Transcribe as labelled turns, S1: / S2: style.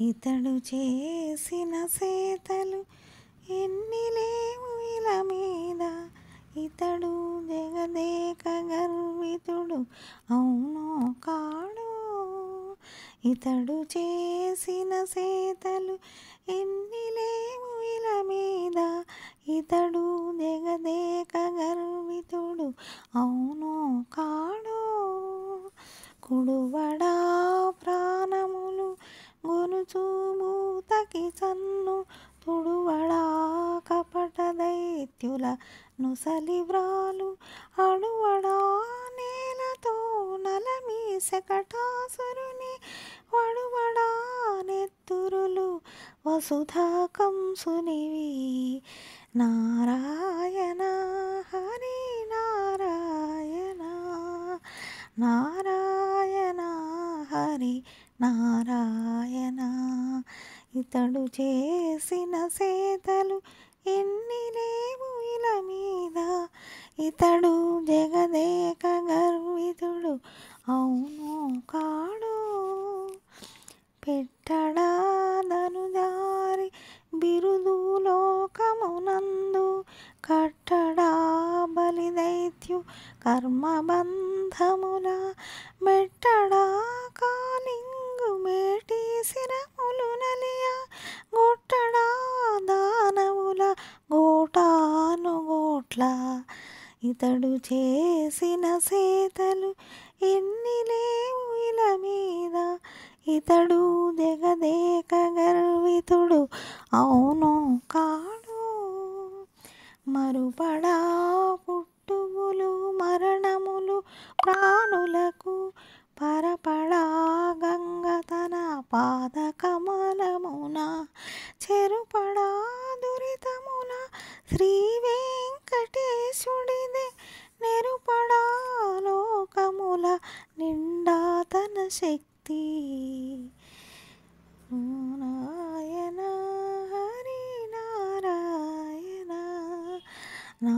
S1: ఇతడు చేసిన సేతలు ఎన్ని లేవు ఇల మీద, ఇతడు జగదేక గర్వితుడు అవునో కాడో. ఇతడు చేసిన సేతలు ఎన్ని లేవు ఇల మీద, ఇతడు జగదేక గర్వితుడు అవునో కాడో. కుడువడా ప్రాణములు గొనుచు మూతకి చన్ను, తుడువడా కపట దైత్యుల నుసలి వ్రాలు, అడువడా నేలతో నలమి శకటాసురుని, వడువడా నెత్తురులు వసుధా కంసునివి. నారాయణ హరి నారాయణ, నారాయణ హరి నారాయణ. ఇతడు చేసిన సేతలు ఎన్ని లేవు ఇల మీద, ఇతడు జగదేక గర్వితుడు అవునో కాడో. పెట్టడా ధనుజారి బిరుదు లోకమునందు, కట్టడా బలిదైత్యు కర్మబంధముల, మెట్టడా కాలింగు మేటి శిరములు నలియ, గొట్టడా దానవుల గోటాను గోట్ల. ఇతడు చేసిన సేతలు ఎన్ని లేవు ఇల మీద, ఇతడు జగదేక గర్వితుడు అవునో కాడో. మరుపడా పుట్టువులు మరణములు ప్రాణులకు, పరపడా గంగ తన పాద కమలమున, చెరుపడా దురితముల శ్రీ వెంకటేశుడిదే, నెరుపడా లోకముల నిండా తన శక్తి. నారాయణ హరి నారాయణ, నా